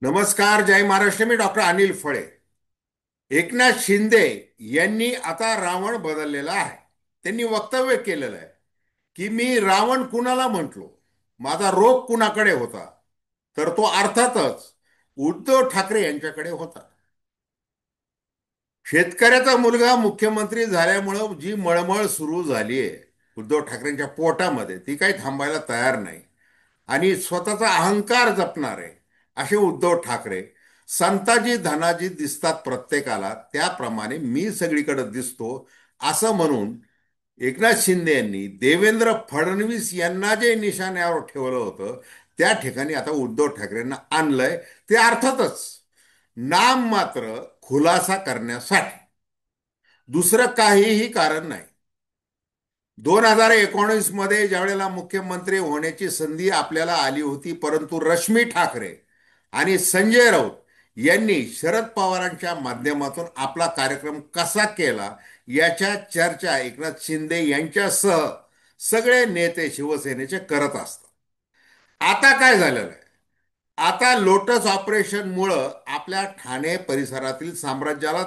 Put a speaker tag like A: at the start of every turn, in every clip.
A: नमस्कार, जय महाराष्ट्र. मी डॉक्टर अनिल फळे. एकनाथ शिंदे यांनी आता रावण बदललेला आहे. त्यांनी वक्तव्य केलेलं आहे की मी रावण कुणाला म्हटलो, माझा रोग कुणाकडे होता, तर तो अर्थातच उद्धव ठाकरे यांच्याकडे होता. शेतकऱ्याचा मुलगा मुख्यमंत्री झाल्यामुळं जी मळमळ सुरू झाली आहे उद्धव ठाकरेंच्या पोटामध्ये, ती काही थांबायला तयार नाही. आणि स्वतःचा अहंकार जपणारे असे उद्धव ठाकरे संताजी धनाजी दिसतात प्रत्येकाला, त्याप्रमाणे मी सगळीकडे दिसतो असं म्हणून एकनाथ शिंदे यांनी देवेंद्र फडणवीस यांना जे निशाण्यावर ठेवलं होतं त्या ठिकाणी आता उद्धव ठाकरेंना आणलंय. ते अर्थातच नाम मात्र खुलासा करण्यासाठी, दुसरं काहीही कारण नाही. 2019 मध्ये ज्यावेळेला मुख्यमंत्री होण्याची संधी आपल्याला आली होती, परंतु रश्मी ठाकरे आणि संजय राऊत यांनी शरद पवारांच्या माध्यमातून आपला कार्यक्रम कसा केला याच्या चर्चा एकनाथ शिंदे यांच्यासह सगळे नेते शिवसेनेचे करत असतात. आता काय झालेलं आहे? आता लोटस ऑपरेशनमुळं आपल्या ठाणे परिसरातील साम्राज्याला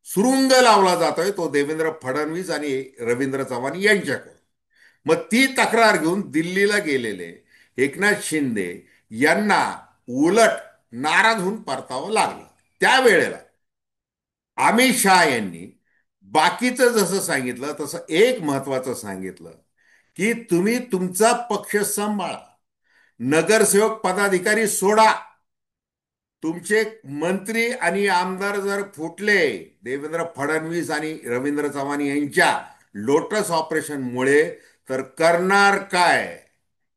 A: सुरुंग लावला जातोय, तो देवेंद्र फडणवीस आणि रवींद्र चव्हाण यांच्याकडून. मग ती तक्रार घेऊन दिल्लीला गेलेले एकनाथ शिंदे यांना उलट नाराज होऊन परतावं लागलं. त्यावेळेला अमित शहा यांनी बाकीचं जसं सांगितलं तसं एक महत्वाचं सांगितलं की तुम्ही तुमचा पक्ष सांभाळा, नगरसेवक पदाधिकारी सोडा, तुमचे मंत्री आणि आमदार जर फुटले देवेंद्र फडणवीस आणि रवींद्र चव्हाण यांच्या लोटस ऑपरेशनमुळे, तर करणार काय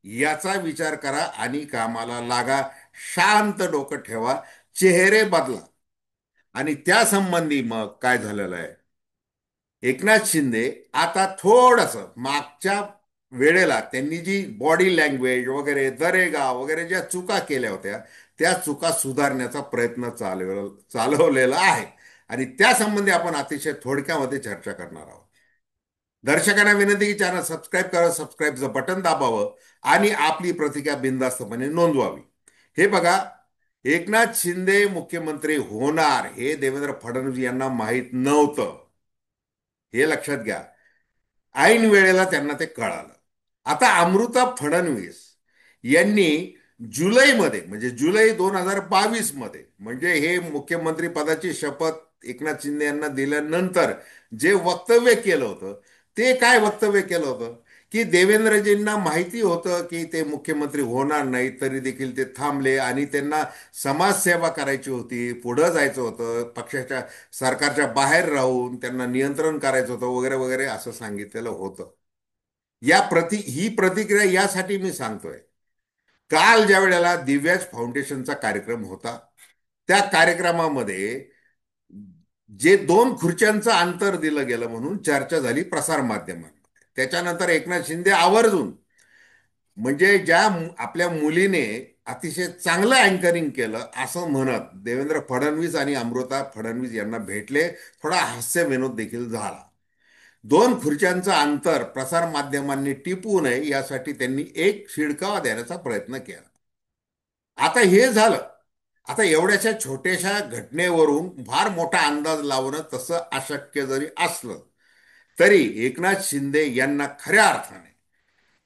A: याचा विचार करा आणि कामाला लागा. शांत डोकं ठेवा, चेहरे बदला. आणि त्या संबंधी मग काय झालेलं आहे, एकनाथ शिंदे आता थोडस मागच्या वेळेला त्यांनी जी बॉडी लँग्वेज वगैरे दरेगा वगैरे ज्या चुका केल्या होत्या त्या चुका सुधारण्याचा प्रयत्न चालवलेला आहे. आणि त्या संबंधी आपण अतिशय थोडक्यामध्ये चर्चा करणार आहोत. दर्शकांना विनंती की चॅनल सबस्क्राईब करा, सबस्क्राईबचं बटन दाबावं आणि आपली प्रतिक्रिया बिनधास्तपणे नोंदवावी. हे बघा, एकनाथ शिंदे मुख्यमंत्री होणार हे देवेंद्र फडणवीस यांना माहीत नव्हतं, हे लक्षात घ्या. ऐन वेळेला त्यांना ते कळालं. आता अमृता फडणवीस यांनी जुलैमध्ये, म्हणजे जुलै 2022 मध्ये, म्हणजे हे मुख्यमंत्री पदाची शपथ एकनाथ शिंदे यांना दिल्यानंतर जे वक्तव्य केलं होतं, ते काय वक्तव्य केलं होतं की देवेंद्रजींना माहिती होतं की ते मुख्यमंत्री होणार नाही, तरी देखील ते थांबले आणि त्यांना समाजसेवा करायची होती, पुढं जायचं होतं, पक्षाच्या सरकारच्या बाहेर राहून त्यांना नियंत्रण करायचं होतं वगैरे वगैरे असं सांगितलेलं होतं. ही प्रतिक्रिया यासाठी मी सांगतोय, काल ज्या वेळेला दिव्याज फाउंडेशनचा कार्यक्रम होता त्या कार्यक्रमामध्ये जे 2 खुर्च्यांचं अंतर दिलं गेलं म्हणून चर्चा झाली प्रसार माध्यमांमध्ये. त्याच्यानंतर एकनाथ शिंदे आवर्जून, म्हणजे आपल्या मुलीने अतिशय चांगलं अँकरिंग केलं असं म्हणत देवेंद्र फडणवीस आणि अमृता फडणवीस यांना भेटले, थोडा हास्य विनोद देखील झाला. 2 खुर्च्यांचं अंतर प्रसार माध्यमांनी टिपू नये यासाठी त्यांनी एक शिडकावा देण्याचा प्रयत्न केला. आता हे झालं. आता एवढ्याशा छोट्याशा घटनेवरून फार मोठा अंदाज लावणं तसं अशक्य जरी असलं तरी एकनाथ शिंदे यांना खऱ्या अर्थाने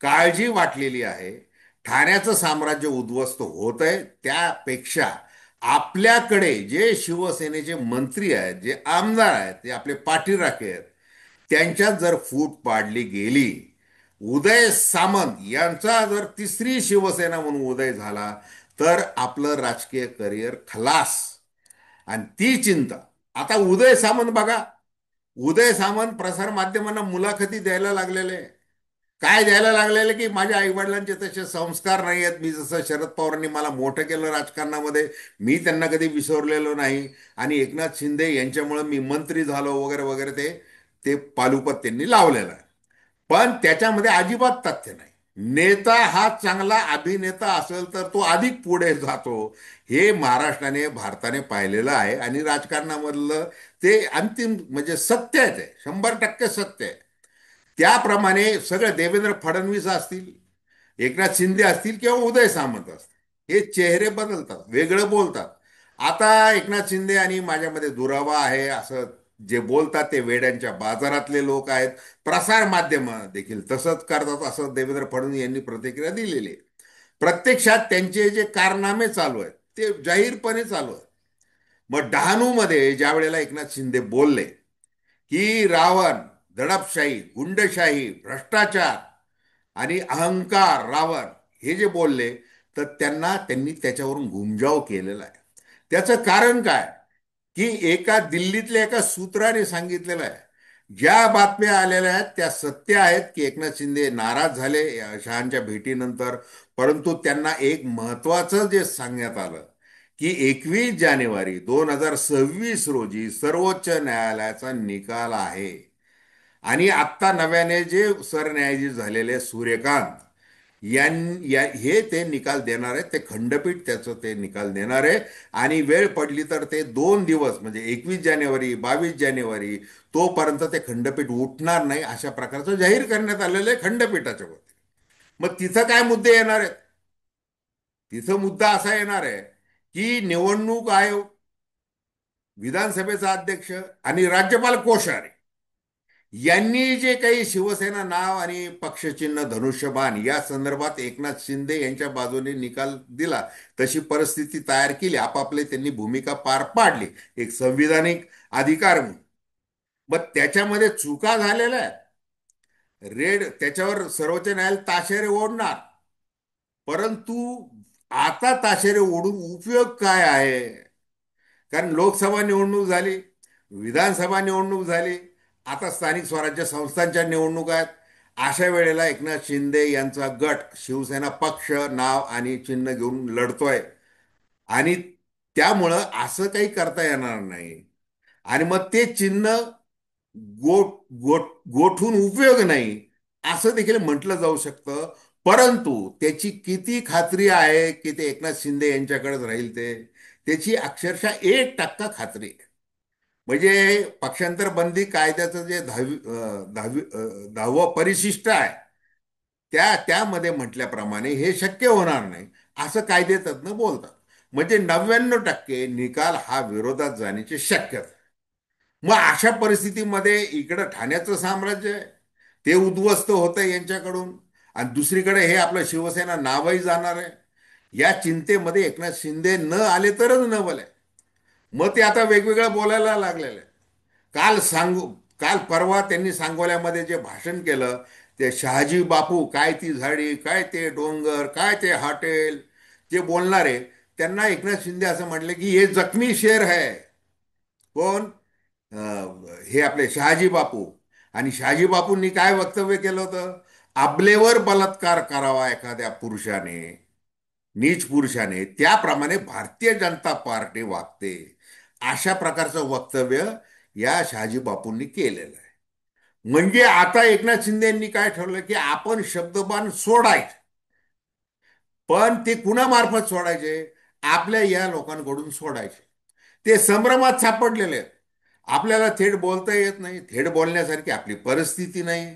A: काळजी वाटलेली आहे. ठाण्याचं साम्राज्य उद्ध्वस्त होत आहे, त्यापेक्षा आपल्याकडे जे शिवसेनेचे मंत्री आहेत, जे आमदार आहेत, ते आपले पाठीराखे आहेत, त्यांच्यात जर फूट पाडली गेली, उदय सामंत यांचा जर तिसरी शिवसेना म्हणून उदय झाला, तर आपलं राजकीय करिअर खलास. आणि ती चिंता आता उदय सामंत बघा, उदय सामंत प्रसार माध्यमांना मुलाखती द्यायला लागलेले. काय द्यायला लागलेले की माझ्या आईवडिलांचे तसे संस्कार नाही आहेत, मी जसं शरद पवारांनी मला मोठं केलं राजकारणामध्ये, मी त्यांना कधी विसरलेलो नाही, आणि एकनाथ शिंदे यांच्यामुळे मी मंत्री झालो वगैरे वगैरे, ते ते पालुपत त्यांनी लावलेलं आहे. पण त्याच्यामध्ये अजिबात तथ्य नाही. नेता हा चांगला अभिनेता असेल तर तो अधिक पुढे जातो, हे महाराष्ट्राने भारताने पाहिलेलं आहे. आणि राजकारणामधलं ते अंतिम म्हणजे सत्य आहे, ते 100% सत्य आहे. त्याप्रमाणे सगळे देवेंद्र फडणवीस असतील, एकनाथ शिंदे असतील किंवा उदय सामंत असतील, हे चेहरे बदलतात, वेगळं बोलतात. आता एकनाथ शिंदे आणि माझ्यामध्ये दुरावा आहे असं जे बोलतात ते वेड्यांच्या बाजारातले लोक आहेत. प्रसार माध्यम देखील तसंच करतात असं देवेंद्र फडणवीस यांनी प्रतिक्रिया दिलेली आहे. प्रत्यक्षात त्यांचे जे कारनामे चालू आहेत ते जाहीरपणे चालू आहेत. मग डहाणूमध्ये ज्या वेळेला एकनाथ शिंदे बोलले की रावण, दडपशाही, गुंडशाही, भ्रष्टाचार आणि अहंकार रावण, हे जे बोलले, तर त्यांनी त्याच्यावरून घुमजाव केलेला आहे. त्याचं कारण काय? की दिल्लीतल्या एका सूत्राने सांगितलेलं आहे, ज्या बातम्या आलेल्या आहेत त्या सत्य आहेत की एकनाथ शिंदे नाराज झाले शहांच्या भेटीनंतर. परंतु त्यांना एक महत्वाचं जे सांगण्यात आलं की 21 जानेवारी 2026 रोजी सर्वोच्च न्यायालयाचा निकाल आहे. आणि आत्ता नव्याने जे सरन्यायाधीश झालेले सूर्यकांत हे ते निकाल देणार आहेत. ते खंडपीठ त्याचं ते निकाल देणार आहे. आणि वेळ पडली तर ते 2 दिवस म्हणजे 21 जानेवारी 22 जानेवारी तोपर्यंत ते खंडपीठ उठणार नाही अशा प्रकारचं जाहीर करण्यात आलेलं आहे खंडपीठाच्या वतीने. मग तिथं काय मुद्दे येणार आहेत? तिथं मुद्दा असा येणार आहे की निवडणूक आयोग, विधानसभेचा अध्यक्ष आणि राज्यपाल कोश्यारी यांनी जे काही शिवसेना नाव आणि पक्षचिन्ह धनुष्यबाण या संदर्भात एकनाथ शिंदे यांच्या बाजूने निकाल दिला, तशी परिस्थिती तयार केली, आपापले त्यांनी भूमिका पार पाडली एक संविधानिक अधिकार म्हणून. मग त्याच्यामध्ये चुका झालेल्या आहेत. त्याच्यावर सर्वोच्च न्यायालय ताशेरे ओढणार. परंतु आता ताशेरे ओढून उपयोग काय आहे? कारण लोकसभा निवडणूक झाली, विधानसभा निवडणूक झाली, आता स्थानिक स्वराज्य संस्थांच्या निवडणूक आहेत. अशा वेळेला एकनाथ शिंदे यांचा गट शिवसेना पक्ष नाव आणि चिन्ह घेऊन लढतोय. आणि त्यामुळं असं काही करता येणार नाही. आणि मग ते चिन्ह गोठ गोठ गोठून उपयोग नाही असं देखील म्हटलं जाऊ शकतं. परंतु त्याची किती खात्री आहे की ते एकनाथ शिंदे यांच्याकडेच राहील ते, त्याची अक्षरशः 1% खात्री आहे. म्हणजे पक्षांतर बंदी कायद्याचं जे 10वं परिशिष्ट आहे त्यामध्ये म्हटल्याप्रमाणे हे शक्य होणार नाही असं कायदेतज्ञ बोलतात. म्हणजे 99% निकाल हा विरोधात जाण्याची शक्यता. मग अशा परिस्थितीमध्ये इकडं ठाण्याचं साम्राज्य आहे, ते उद्ध्वस्त होतं यांच्याकडून. आणि दुसरीकडे हे आपलं शिवसेना नावही जाणार आहे. या चिंतेमध्ये एकनाथ शिंदे न आले तरच नवल आहे. मग ते आता वेगवेगळं बोलायला लागलेलं आहे. काल सांगू काल परवा त्यांनी सांगोल्यामध्ये जे भाषण केलं, ते शहाजी बापू काय ती झाडी, काय ते डोंगर, काय ते हॉटेल, जे बोलणारे त्यांना एकनाथ शिंदे असं म्हटले की हे जखमी शेर है. कोण? हे आपले शहाजी बापू. आणि शहाजी बापूंनी काय वक्तव्य केलं होतं? अबलेवर बलात्कार करावा एखाद्या पुरुषाने, नीच पुरुषाने, त्याप्रमाणे भारतीय जनता पार्टी वागते. अशा प्रकारचं वक्तव्य या शहाजी बापूंनी केलेलं आहे. म्हणजे आता एकनाथ शिंदे यांनी काय ठरवलं की आपण शब्दबाण सोडायचे. पण ते कुणामार्फत सोडायचे? आपल्या या लोकांकडून सोडायचे. ते संभ्रमात सापडलेले आहेत. आपल्याला थेट बोलता येत नाही, थेट बोलण्यासारखी आपली परिस्थिती नाही,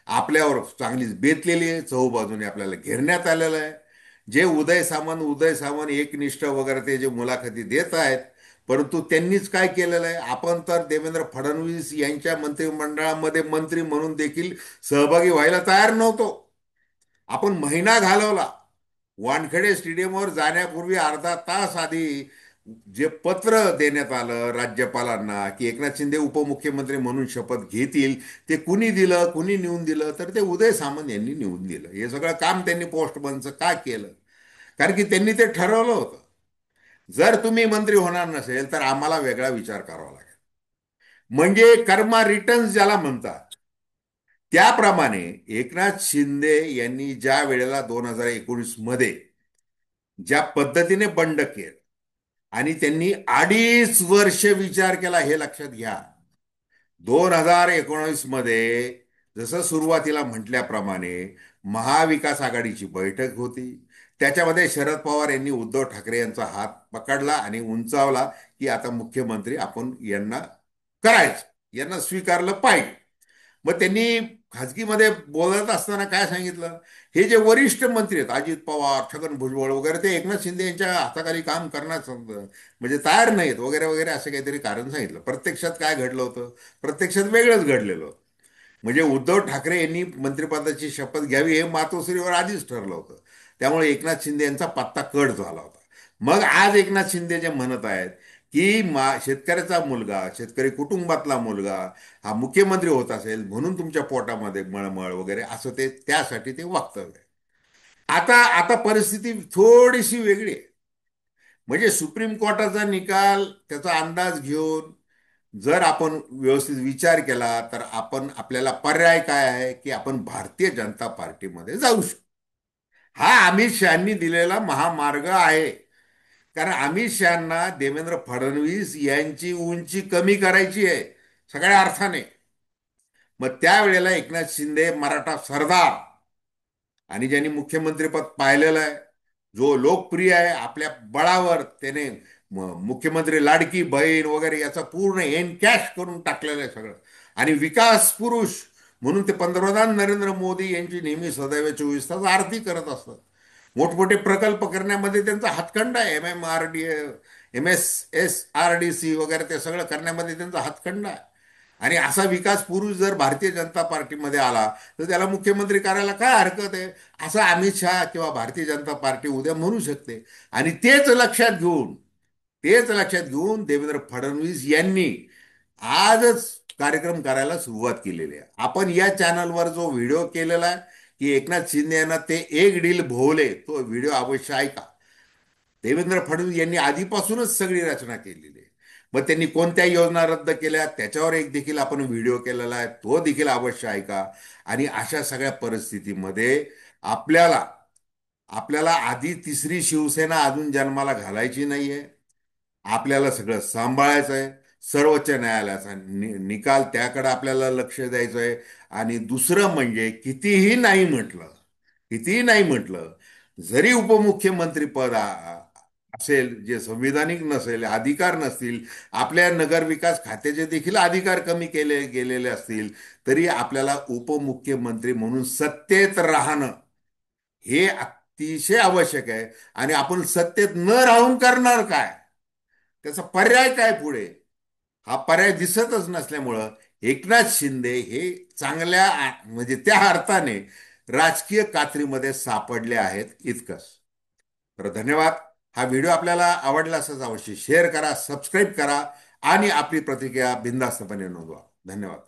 A: आपल्यावर चांगलीच बेतलेली आहे, चहूबाजूने आपल्याला घेरण्यात आलेलं आहे. जे उदय सामंत एकनिष्ठ वगैरे ते जे मुलाखती देत आहेत, परंतु त्यांनीच काय केलेलं आहे? आपण तर देवेंद्र फडणवीस यांच्या मंत्रिमंडळामध्ये मंत्री म्हणून देखील सहभागी व्हायला तयार नव्हतो. आपण महिना घालवला. वानखेडे स्टेडियमवर जाण्यापूर्वी अर्धा तास आधी जे पत्र देण्यात आलं राज्यपालांना की एकनाथ शिंदे उपमुख्यमंत्री म्हणून शपथ घेतील, ते कुणी दिलं, कुणी नेऊन दिलं? तर ते उदय सामंत यांनी नेऊन दिलं. हे सगळं काम त्यांनी पोस्टमनचं का केलं? कारण की त्यांनी ते ठरवलं होतं, जर तुम्ही मंत्री होणार नसेल तर आम्हाला वेगळा विचार करावा लागेल. म्हणजे कर्मा रिटर्न्स ज्याला म्हणतात, त्याप्रमाणे एकनाथ शिंदे यांनी ज्या वेळेला 2019 मध्ये ज्या पद्धतीने बंड केलं आणि त्यांनी 2.5 वर्ष विचार केला, हे लक्षात घ्या. 2019 मध्ये जसं सुरुवातीला म्हटल्याप्रमाणे महाविकास आघाडीची बैठक होती. त्याच्यामध्ये शरद पवार यांनी उद्धव ठाकरे यांचा हात पकडला आणि उंचावला की आता मुख्यमंत्री आपण यांना करायचं, यांना स्वीकारलं पाहिजे. मग त्यांनी खाजगीमध्ये बोलत असताना काय सांगितलं, हे जे वरिष्ठ मंत्री आहेत अजित पवार, छगन भुजबळ वगैरे, ते एकनाथ शिंदे यांच्या हाताखाली काम करण्यास म्हणजे तयार नाहीत वगैरे वगैरे, असं काहीतरी कारण सांगितलं. प्रत्यक्षात काय घडलं होतं? प्रत्यक्षात वेगळंच घडलेलं होतं. म्हणजे उद्धव ठाकरे यांनी मंत्रिपदाची शपथ घ्यावी हे मातोश्रीवर आधीच ठरलं होतं. त्यामुळे एकनाथ शिंदे यांचा पत्ता कट झाला होता. मग आज एकनाथ शिंदे जे म्हणत आहेत की शेतकऱ्याचा मुलगा, शेतकरी कुटुंबातला मुलगा हा मुख्यमंत्री होत असेल म्हणून तुमच्या पोटामध्ये मळमळ वगैरे, असं ते त्यासाठी ते वक्तव्य आहे. आता आता परिस्थिती थोडीशी वेगळी आहे. म्हणजे सुप्रीम कोर्टाचा निकाल, त्याचा अंदाज घेऊन जर आपण व्यवस्थित विचार केला तर आपल्याला पर्याय काय आहे, की आपण भारतीय जनता पार्टीमध्ये जाऊ शकतो. हा अमित शहानी दिलेला महामार्ग आहे. कारण अमित शहाना देवेंद्र फडणवीस यांची उंची कमी करायची आहे सगळ्या अर्थाने. मग त्यावेळेला एकनाथ शिंदे मराठा सरदार, आणि ज्यांनी मुख्यमंत्रीपद पाहिलेलं आहे, जो लोकप्रिय आहे, आपल्या बळावर त्याने मुख्यमंत्री लाडकी बहीण वगैरे याचा पूर्ण एनकॅश करून टाकलेलं आहे सगळं. आणि विकास पुरुष म्हणून ते पंतप्रधान नरेंद्र मोदी यांची नेहमी सदैव 24 तास आरती करत असतात. मोठमोठे प्रकल्प करण्यामध्ये त्यांचा हातखंडा आहे. MMRD, MSSRDC वगैरे ते सगळं करण्यामध्ये त्यांचा हातखंडा आहे. आणि असा विकास पुरुष जर भारतीय जनता पार्टीमध्ये आला तर त्याला मुख्यमंत्री करायला काय हरकत आहे, असं अमित शहा किंवा भारतीय जनता पार्टी उद्या म्हणू शकते. आणि तेच लक्षात घेऊन देवेंद्र फडणवीस यांनी आजच कार्यक्रम करायला सुरुवात केलेली आहे. आपण या चॅनलवर जो व्हिडिओ केलेला आहे की एकनाथ शिंदे यांना ते एक डील भोवले, तो व्हिडिओ अवश्य ऐका. देवेंद्र फडणवीस यांनी आधीपासूनच सगळी रचना केलेली आहे. मग त्यांनी कोणत्या योजना रद्द केल्या त्याच्यावर एक देखील आपण व्हिडिओ केलेला आहे, तो देखील अवश्य ऐका. आणि अशा सगळ्या परिस्थितीमध्ये आपल्याला आपल्याला आधी तिसरी शिवसेना अजून जन्माला घालायची नाहीये. आपल्याला सगळं सांभाळायचं आहे. सर्वोच्च न्यायालयाचा निकाल, त्याकडे आपल्याला लक्ष द्यायचं आहे. आणि दुसरं म्हणजे कितीही नाही म्हटलं, जरी उपमुख्यमंत्री पद असेल जे संविधानिक नसेल, अधिकार नसतील, आपल्या नगरविकास खात्याचे देखील अधिकार कमी केले गेलेले असतील, तरी आपल्याला उपमुख्यमंत्री म्हणून सत्तेत राहणं हे अतिशय आवश्यक आहे. आणि आपण सत्तेत न राहून करणार काय, त्याचा पर्याय काय पुढे, हा पर्याय दिसतच नसल्यामुळं एकनाथ शिंदे हे चांगल्या म्हणजे त्या अर्थाने राजकीय कात्रीमध्ये सापडले आहेत, इतकंच. तर धन्यवाद. हा व्हिडिओ आपल्याला आवडला असेल अवश्य शेअर करा, सबस्क्राईब करा आणि आपली प्रतिक्रिया बिनधास्तपणे नोंदवा. धन्यवाद.